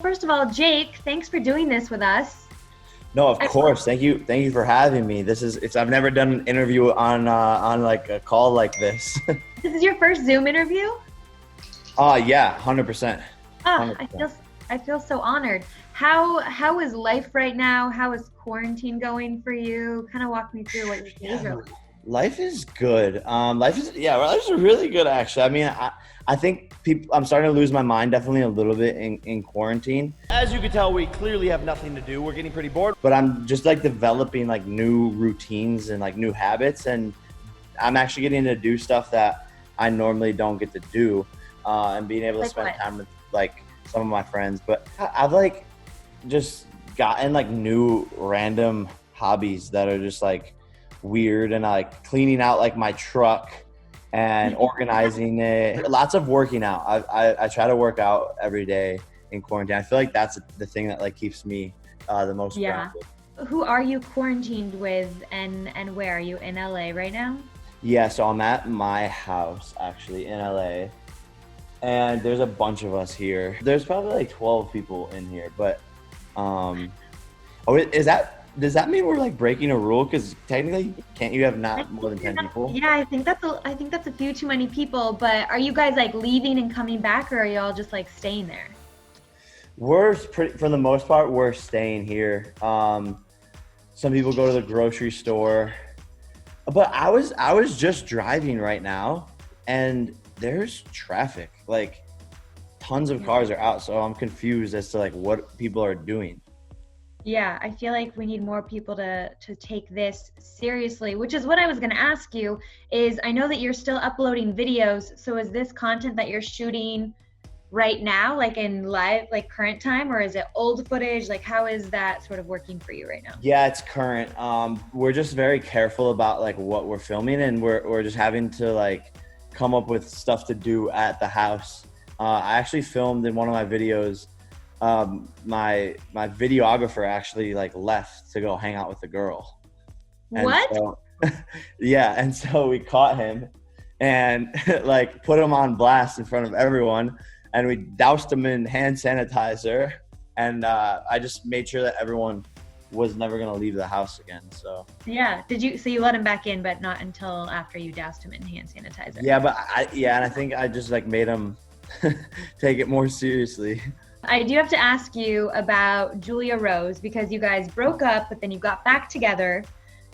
First of all, Jake, thanks for doing this with us. No, of course. Thank you for having me. I've never done an interview on like a call like this. This is your first Zoom interview? Yeah, 100%. I feel so honored. How is life right now? How is quarantine going for you? Kind of walk me through what your days are like. Life is good. Life's really good actually. I mean, I think I'm starting to lose my mind definitely a little bit in quarantine. As you can tell, we clearly have nothing to do. We're getting pretty bored. But I'm just like developing like new routines and like new habits, and I'm actually getting to do stuff that I normally don't get to do, and being able to spend time with like some of my friends. But I've like just gotten like new random hobbies that are just like weird, and like cleaning out like my truck and organizing it. Lots of working out. I try to work out every day in quarantine. I feel like that's the thing that like keeps me the most grounded. Who are you quarantined with, and where are you in LA right now? Yeah, so I'm at my house actually in LA, and there's a bunch of us here. There's probably like 12 people in here, but does that mean we're like breaking a rule? Because technically, can't you have not more than 10 people? Yeah, I think that's a few too many people. But are you guys like leaving and coming back, or are you all just like staying there? For the most part, we're staying here. Some people go to the grocery store, but I was just driving right now, and there's traffic. Like, tons of cars are out, so I'm confused as to like what people are doing. Yeah, I feel like we need more people to take this seriously, which is what I was going to ask you. Is I know that you're still uploading videos, so is this content that you're shooting right now, like in live, like current time, or is it old footage? Like, how is that sort of working for you right now? Yeah, it's current. We're just very careful about like what we're filming, and we're just having to like come up with stuff to do at the house. I actually filmed in one of my videos. My videographer actually like left to go hang out with the girl. What? So, yeah, and so we caught him and like put him on blast in front of everyone, and we doused him in hand sanitizer, and I just made sure that everyone was never gonna leave the house again. So yeah, so you let him back in, but not until after you doused him in hand sanitizer? Yeah, but and I think I just like made him take it more seriously. I do have to ask you about Julia Rose, because you guys broke up, but then you got back together.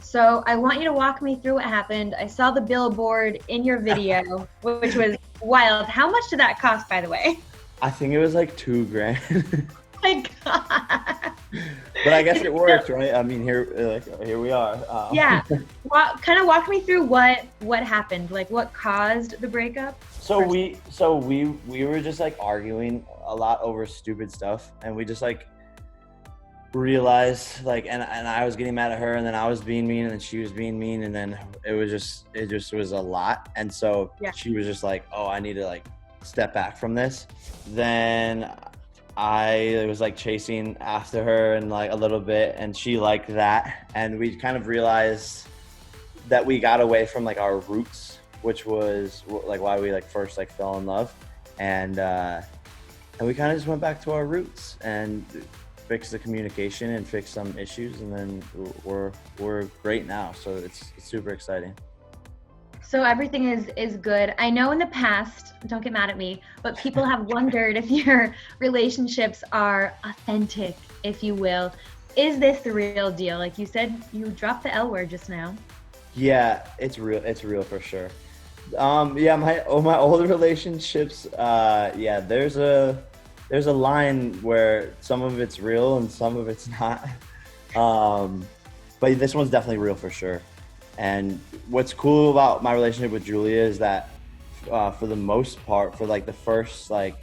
So I want you to walk me through what happened. I saw the billboard in your video, which was wild. How much did that cost, by the way? I think it was like $2,000. Oh my God. But I guess it worked, right? I mean, here we are. Yeah. Kind of walk me through what happened, like what caused the breakup. So we were just like arguing a lot over stupid stuff, and we just like realized like, and I was getting mad at her, and then I was being mean, and then she was being mean, and then it just was a lot. And so she was just like, oh, I need to like step back from this. Then I was like chasing after her and like a little bit, and she liked that, and we kind of realized that we got away from like our roots, which was like why we like first like fell in love, and we kind of just went back to our roots and fixed the communication and fixed some issues, and then we're great now. So it's super exciting. So everything is good. I know in the past, don't get mad at me, but people have wondered if your relationships are authentic, if you will. Is this the real deal? Like you said, you dropped the L word just now. Yeah, it's real. It's real for sure. My old relationships. There's a line where some of it's real and some of it's not. But this one's definitely real for sure. And what's cool about my relationship with Julia is that for the most part, for like the first like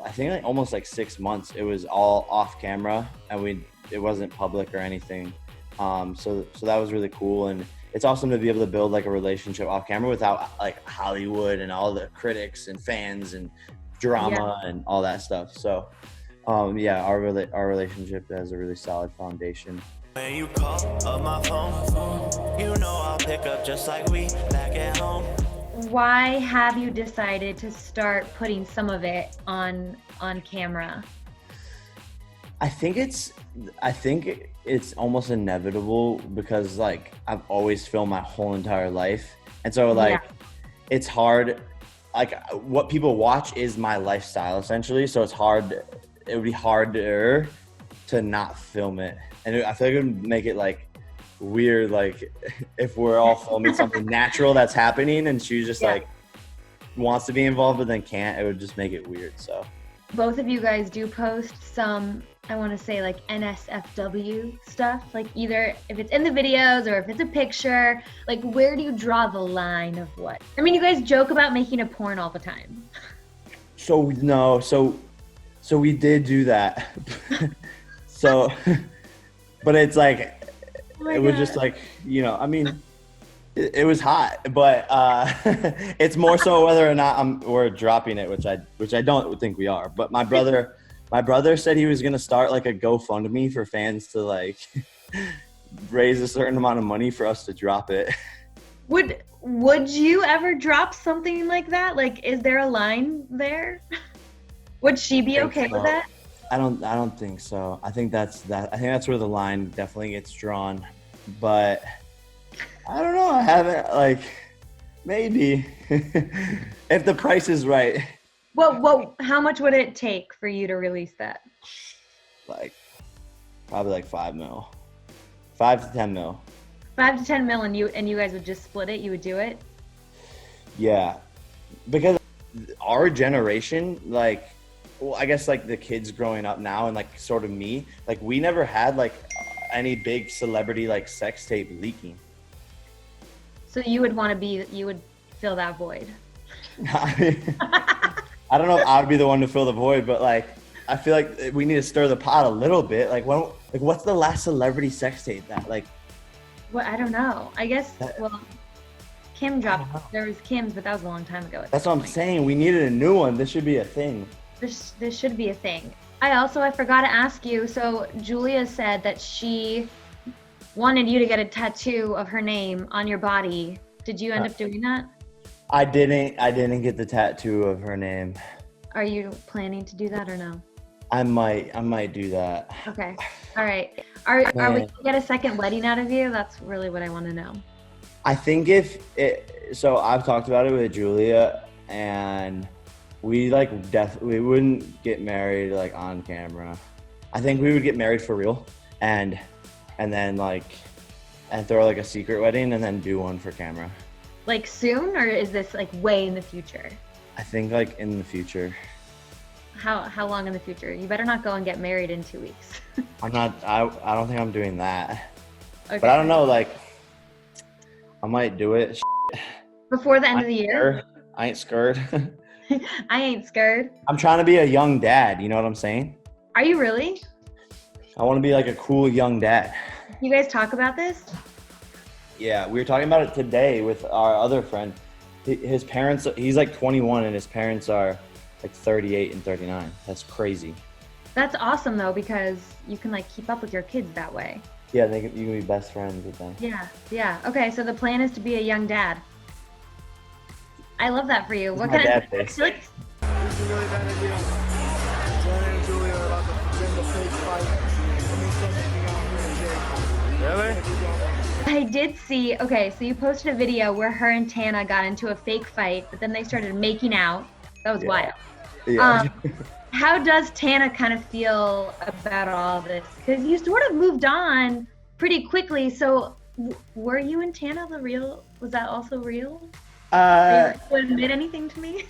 I think like almost like 6 months, it was all off camera, and it wasn't public or anything. So that was really cool, and it's awesome to be able to build like a relationship off camera without like Hollywood and all the critics and fans and drama and all that stuff. So our relationship has a really solid foundation. When you call up my phone, you know I'll pick up just like we back at home. why have you decided to start putting some of it on camera? I think it's almost inevitable because like I've always filmed my whole entire life. And so like it's hard, like what people watch is my lifestyle essentially. So it would be harder to not film it. And I feel like it would make it like weird, like if we're all filming something natural that's happening and she just like wants to be involved but then can't, it would just make it weird. So both of you guys do post some, I want to say like NSFW stuff, like either if it's in the videos or if it's a picture, like where do you draw the line of what? I mean, you guys joke about making a porn all the time. So we did do that. So, but it's like, it was just like, you know, I mean, it was hot, but it's more so whether or not we're dropping it, which I don't think we are. But my brother said he was gonna start like a GoFundMe for fans to like raise a certain amount of money for us to drop it. Would you ever drop something like that? Like, is there a line there? Would she be okay with that? I don't think so. I think that's where the line definitely gets drawn. But I don't know. I haven't, like, maybe if the price is right. Well, how much would it take for you to release that? Like, probably like 5 mil, 5 to 10 mil. 5 to 10 mil, and you guys would just split it. You would do it. Yeah, because our generation, like, well, I guess like the kids growing up now and like sort of me, like we never had like any big celebrity like sex tape leaking. So you would fill that void. I don't know if I would be the one to fill the void, but like I feel like we need to stir the pot a little bit. Like what's the last celebrity sex tape that like? Well, I don't know. I guess Kim dropped. There was Kim's, but that was a long time ago. That's what I'm saying. We needed a new one. This should be a thing. This should be a thing. I forgot to ask you. So Julia said that she wanted you to get a tattoo of her name on your body. Did you end up doing that? I didn't get the tattoo of her name. Are you planning to do that or no? I might do that. Okay. All right. Are we gonna get a second wedding out of you? That's really what I want to know. I think so I've talked about it with Julia, and we like we wouldn't get married like on camera. I think we would get married for real and then like throw like a secret wedding and then do one for camera. Like soon, or is this like way in the future? I think like in the future. How long in the future? You better not go and get married in 2 weeks. I don't think I'm doing that. Okay. But I don't know, like I might do it. Before the end of the year? I ain't scared. I ain't scared. I'm trying to be a young dad, you know what I'm saying? Are you really? I want to be like a cool young dad. You guys talk about this? Yeah, we were talking about it today with our other friend. His parents, he's like 21 and his parents are like 38 and 39. That's crazy. That's awesome though, because you can like keep up with your kids that way. Yeah, you can be best friends with them. Yeah. Okay, so the plan is to be a young dad. I love that for you. What kind of face? This is a really bad idea. Jenna and Julia are about to win the fake fight. Really? I did see, okay, so you posted a video where her and Tana got into a fake fight, but then they started making out. That was wild. Yeah. How does Tana kind of feel about all this? Because you sort of moved on pretty quickly. So were you and Tana was that also real? Are you going to admit anything to me?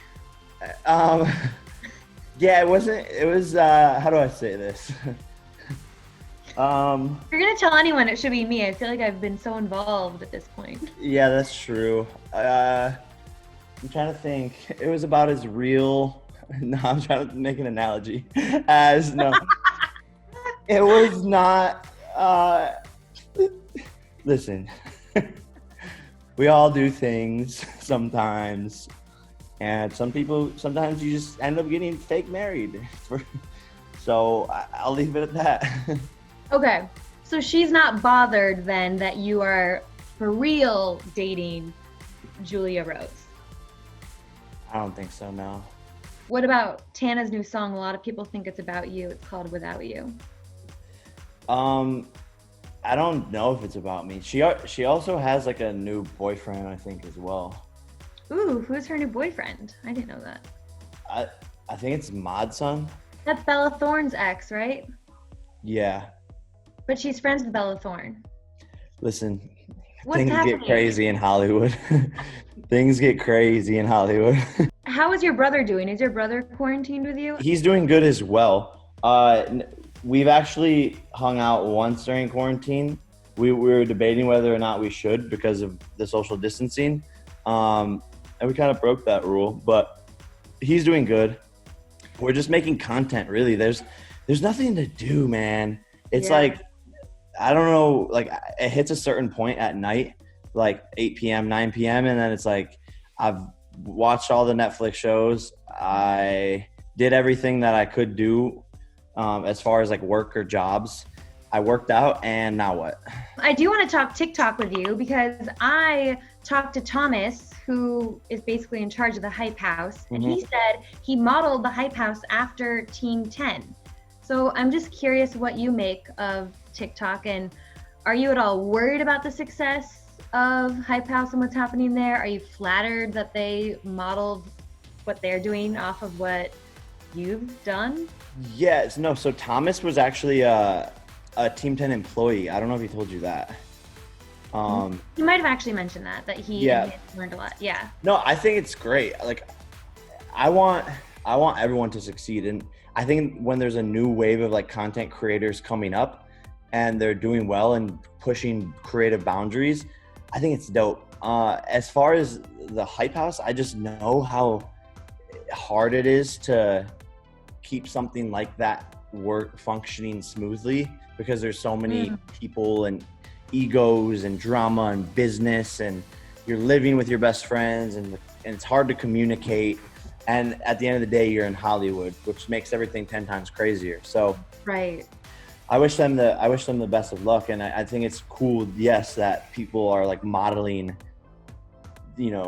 Yeah, it was, how do I say this? If you're going to tell anyone, it should be me. I feel like I've been so involved at this point. Yeah, that's true. I'm trying to think. It was about as real. No, I'm trying to make an analogy. It was not. Listen, we all do things sometimes, and sometimes you just end up getting fake married. So I'll leave it at that. Okay, so she's not bothered then that you are for real dating Julia Rose? I don't think so, no. What about Tana's new song? A lot of people think it's about you. It's called Without You. I don't know if it's about me. She also has like a new boyfriend, I think, as well. Ooh, who's her new boyfriend? I didn't know that. I think it's Modson. That's Bella Thorne's ex, right? Yeah. But she's friends with Bella Thorne. Listen, What's things happening? get crazy in Hollywood. Things get crazy in Hollywood. How is your brother doing? Is your brother quarantined with you? He's doing good as well. We've actually hung out once during quarantine. We were debating whether or not we should because of the social distancing. And we kind of broke that rule, but he's doing good. We're just making content, really. There's nothing to do, man. It's like, I don't know, like it hits a certain point at night, like 8 p.m., 9 p.m. And then it's like, I've watched all the Netflix shows. I did everything that I could do as far as like work or jobs. I worked out, and now what? I do want to talk TikTok with you because I talked to Thomas, who is basically in charge of the Hype House, and he said he modeled the Hype House after Team 10. So I'm just curious what you make of TikTok, and are you at all worried about the success of Hype House and what's happening there? Are you flattered that they modeled what they're doing off of what you've done? Yes, no. So Thomas was actually a Team 10 employee. I don't know if he told you that. You might have actually mentioned that he learned a lot. Yeah. No, I think it's great. Like, I want everyone to succeed, and I think when there's a new wave of like content creators coming up, and they're doing well and pushing creative boundaries, I think it's dope. As far as the Hype House, I just know how hard it is to keep something like that functioning smoothly, because there's so many people and egos and drama and business, and you're living with your best friends, and it's hard to communicate. And at the end of the day, you're in Hollywood, which makes everything 10 times crazier. So right. I wish them the best of luck. And I think it's cool, yes, that people are like modeling,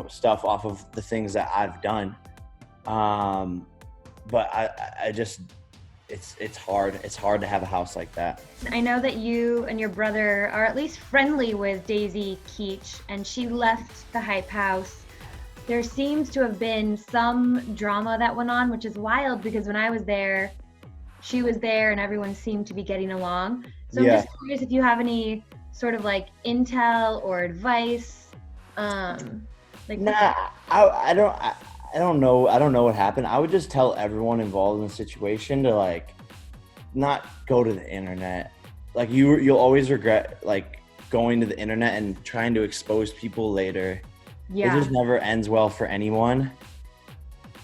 stuff off of the things that I've done. But I just, it's hard. It's hard to have a house like that. I know that you and your brother are at least friendly with Daisy Keech, and she left the Hype House. There seems to have been some drama that went on, which is wild because when I was there, she was there and everyone seemed to be getting along. So I'm just curious if you have any sort of like intel or advice. I don't know. I don't know what happened. I would just tell everyone involved in the situation to like not go to the internet. Like you'll always regret like going to the internet and trying to expose people later. Yeah. It just never ends well for anyone.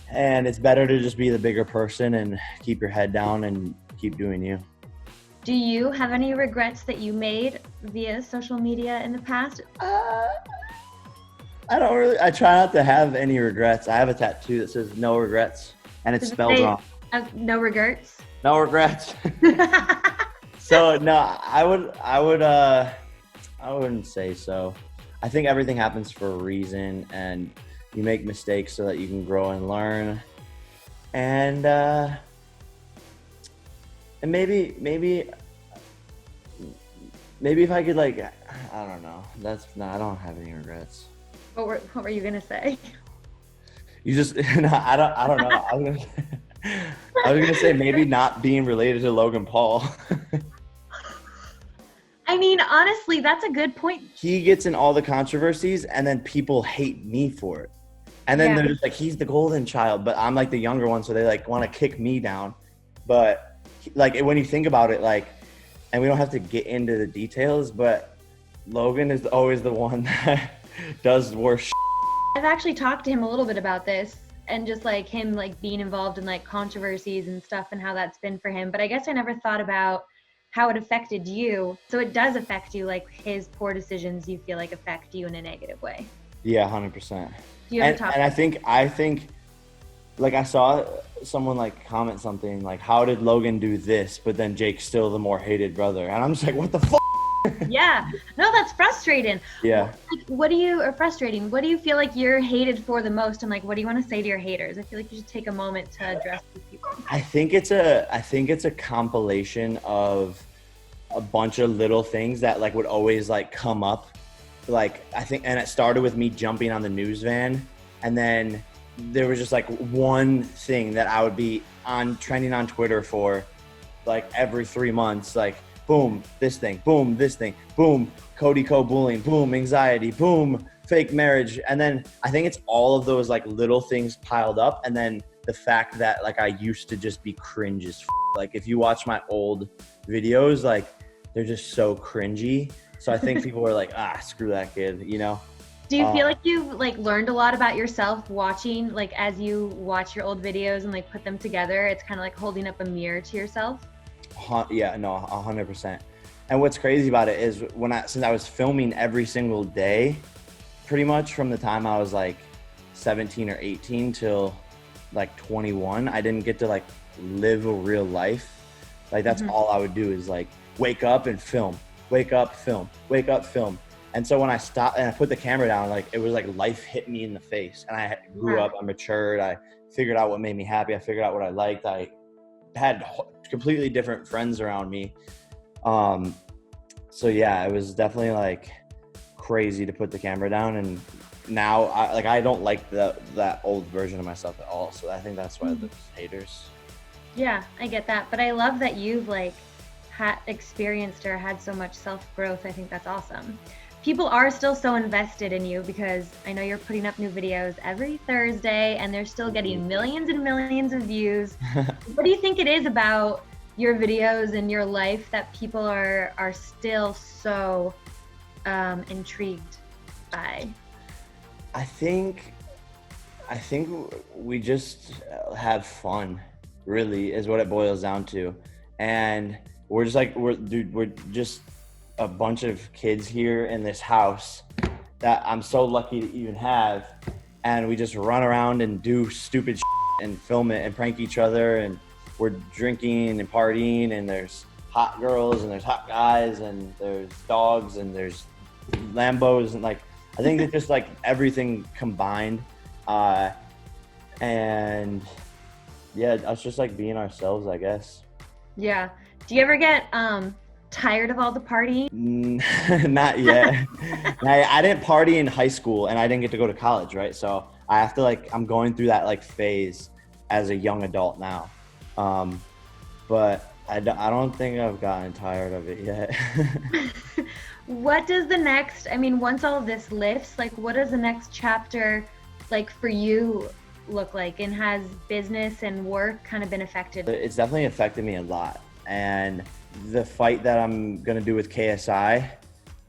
And it's better to just be the bigger person and keep your head down and keep doing you. Do you have any regrets that you made via social media in the past? I try not to have any regrets. I have a tattoo that says no regrets, and it's spelled wrong. No regrets? No regrets. So no, I wouldn't say so. I think everything happens for a reason, and you make mistakes so that you can grow and learn. And maybe if I could like, I don't know. I don't have any regrets. What were you gonna say? You just no, I don't know. I was gonna say maybe not being related to Logan Paul. I mean, honestly, that's a good point. He gets in all the controversies, and then people hate me for it. And then they're just like, he's the golden child, but I'm like the younger one, so they like want to kick me down. But like when you think about it, like, and we don't have to get into the details, but Logan is always the one that does worse shit. I've actually talked to him a little bit about this, and just like him like being involved in like controversies and stuff and how that's been for him. But I guess I never thought about how it affected you. So it does affect you, like his poor decisions you feel like affect you in a negative way. Yeah, 100%. And I think like I saw someone like comment something like, how did Logan do this, but then Jake's still the more hated brother? And I'm just like, what the fuck? Yeah. No, that's frustrating. Yeah. Like, what do you, or frustrating, what do you feel like you're hated for the most? And like, what do you want to say to your haters? I feel like you should take a moment to address these people. I think it's a compilation of a bunch of little things that like would always like come up. Like, I think, and it started with me jumping on the news van, and then there was just like one thing that I would be on trending on Twitter for like every 3 months, like boom, this thing, boom, this thing, boom, Cody bullying, boom, anxiety, boom, fake marriage. And then I think it's all of those like little things piled up. And then the fact that like I used to just be cringe as like if you watch my old videos, like they're just so cringy. So I think people were like, screw that kid, you know? Do you feel like you've like learned a lot about yourself watching, like as you watch your old videos and like put them together, it's kind of like holding up a mirror to yourself? Yeah, no, 100%. And what's crazy about it is since I was filming every single day, pretty much from the time I was like 17 or 18 till like 21, I didn't get to like live a real life. Like that's all I would do is like wake up and film, wake up, film, wake up, film. And so when I stopped and I put the camera down, like it was like life hit me in the face. And I grew up, I matured, I figured out what made me happy, I figured out what I liked. I had completely different friends around me. So yeah, it was definitely like crazy to put the camera down. And now I don't like that old version of myself at all. So I think that's why there's haters. Yeah, I get that. But I love that you've like experienced or had so much self-growth. I think that's awesome. People are still so invested in you because I know you're putting up new videos every Thursday and they're still getting millions and millions of views. What do you think it is about your videos and your life that people are still so intrigued by? I think we just have fun, really, is what it boils down to. And we're just a bunch of kids here in this house that I'm so lucky to even have. And we just run around and do stupid and film it and prank each other. And we're drinking and partying, and there's hot girls and there's hot guys and there's dogs and there's Lambos. And like, I think it's just like everything combined. And yeah, us just like being ourselves, I guess. Yeah. Do you ever get tired of all the partying? Not yet. I didn't party in high school and I didn't get to go to college, right? So I have to I'm going through that like phase as a young adult now. But I don't think I've gotten tired of it yet. What does the next, once all of this lifts, like what does the next chapter like for you look like? And has business and work kind of been affected? It's definitely affected me a lot. And the fight that I'm going to do with KSI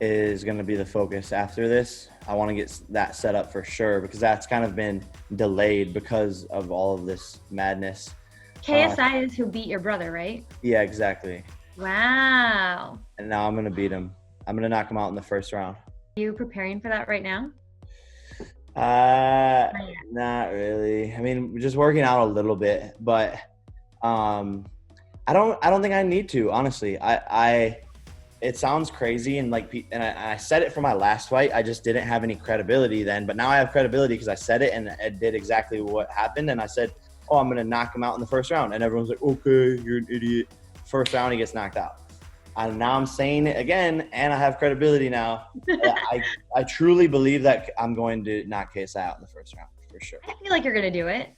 is going to be the focus after this. I want to get that set up for sure because that's kind of been delayed because of all of this madness. KSI is who beat your brother, right? Yeah, exactly. Wow. And now I'm going to beat him. I'm going to knock him out in the first round. Are you preparing for that right now? Not really. We're just working out a little bit, but I don't think I need to, honestly. It sounds crazy and I said it for my last fight. I just didn't have any credibility then, but now I have credibility because I said it and it did exactly what happened. And I said, I'm going to knock him out in the first round. And everyone's like, okay, you're an idiot. First round, he gets knocked out. And now I'm saying it again, and I have credibility now. I truly believe that I'm going to knock KSI out in the first round, for sure. I feel like you're going to do it.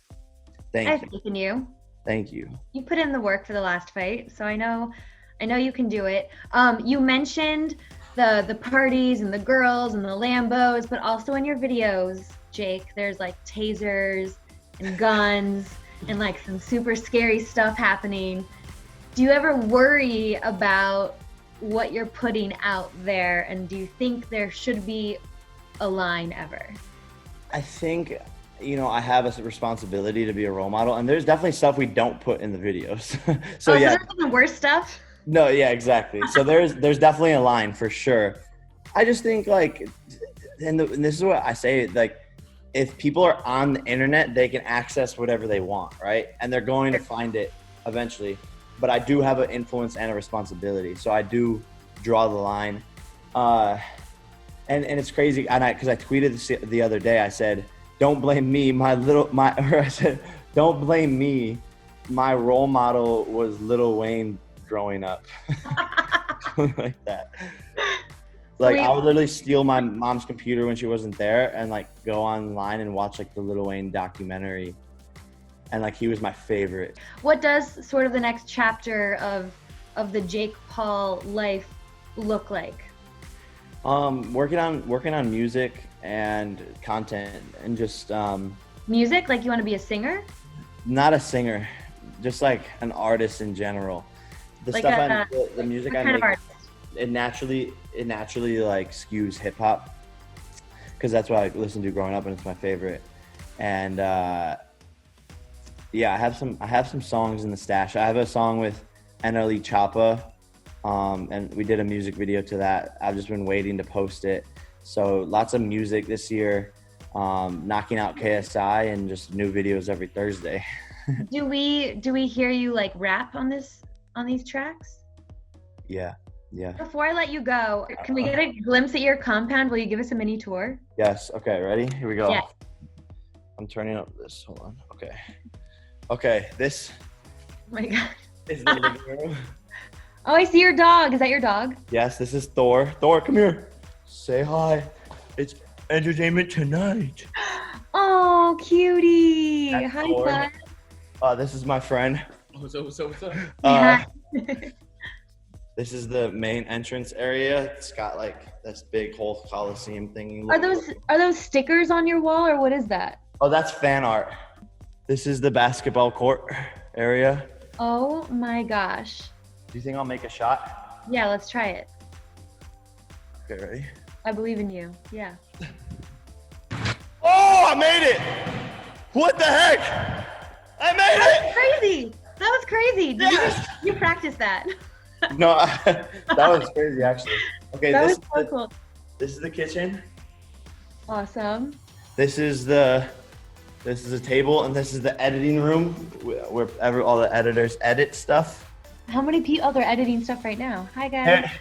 Thank you. I have faith in you. Thank you. You put in the work for the last fight, so I know you can do it. You mentioned the parties and the girls and the Lambos, but also in your videos, Jake, there's like tasers and guns and like some super scary stuff happening. Do you ever worry about what you're putting out there, and do you think there should be a line ever? I think, I have a responsibility to be a role model, and there's definitely stuff we don't put in the videos. So yeah. So there's the worst stuff? No, yeah, exactly. So there's definitely a line for sure. I just think and this is what I say, if people are on the internet, they can access whatever they want, right? And they're going to find it eventually. But I do have an influence and a responsibility. So I do draw the line. And it's crazy, and because I tweeted this the other day, I said, "Don't blame me, or I said, don't blame me. My role model was Lil Wayne growing up." Like that. Like I would literally steal my mom's computer when she wasn't there and like go online and watch like the Lil Wayne documentary. And like he was my favorite. What does sort of the next chapter of the Jake Paul life look like? Working on music and content and just Music? Like you want to be a singer? not a singer, just like an artist in general. The Like stuff the music I kind of make, artist? it naturally like skews hip hop because that's what I listened to growing up and it's my favorite. And yeah, I have some songs in the stash. I have a song with NLE Choppa, and we did a music video to that. I've just been waiting to post it. So lots of music this year, knocking out KSI and just new videos every Thursday. Do we hear you like rap on these tracks? Yeah. Before I let you go, can we get a glimpse at your compound? Will you give us a mini tour? Yes. Okay. Ready? Here we go. Yeah. I'm turning up this. Hold on. Okay. This Oh my God. is the living room. Oh, I see your dog. Is that your dog? Yes, this is Thor. Thor, come here. Say hi. It's entertainment tonight. Oh, cutie. That's Hi, Thor. bud. This is my friend. What's up? This is the main entrance area. It's got like this big whole Coliseum thingy. Are those stickers on your wall or what is that? Oh, that's fan art. This is the basketball court area. Oh my gosh. Do you think I'll make a shot? Yeah, let's try it. Okay, ready? I believe in you. Yeah. Oh, I made it! What the heck? I made it! Crazy. That was crazy. Yes! You practiced that. No, that was crazy actually. Okay, That this was so cool. This is the kitchen. Awesome. This is a table, and this is the editing room where all the editors edit stuff. How many people? Oh, they're editing stuff right now. Hi, guys. Hey,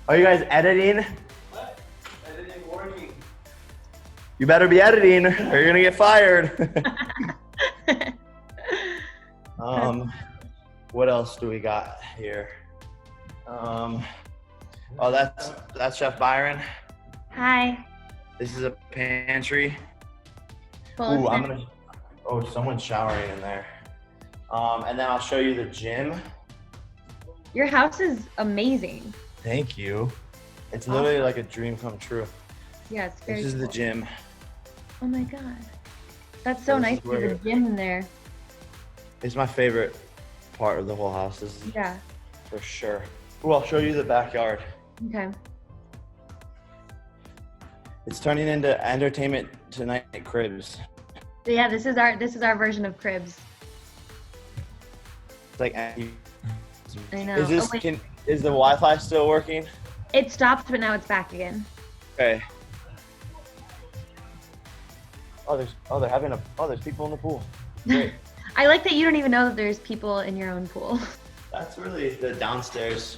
are you guys editing? What? Editing warning. You better be editing, or you're gonna get fired. What else do we got here? Oh, that's Chef Byron. Hi. This is a pantry. Well, Someone's showering in there. And then I'll show you the gym. your house is amazing. Thank you. It's literally like a dream come true. Yeah, it's very This is the cool. gym. Oh my God. That's so This nice is to have a where- gym in there. It's my favorite part of the whole house. This is Yeah. for sure. Ooh, I'll show you the backyard. Okay. It's turning into entertainment tonight cribs. So yeah, this is our version of cribs. It's like, I know. is Oh, wait. is the Wi-Fi still working? It stopped, but now it's back again. Okay. There's people in the pool. Great. I like that you don't even know that there's people in your own pool. That's really the downstairs.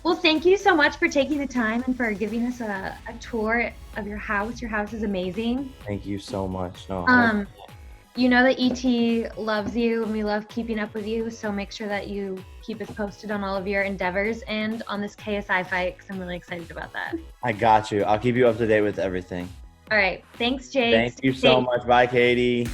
Well, thank you so much for taking the time and for giving us a tour of your house. Your house is amazing. Thank you so much. No. You know that ET loves you and we love keeping up with you. So make sure that you keep us posted on all of your endeavors and on this KSI fight because I'm really excited about that. I got you. I'll keep you up to date with everything. All right. Thanks, Jake. Thank you so much. Bye, Katie.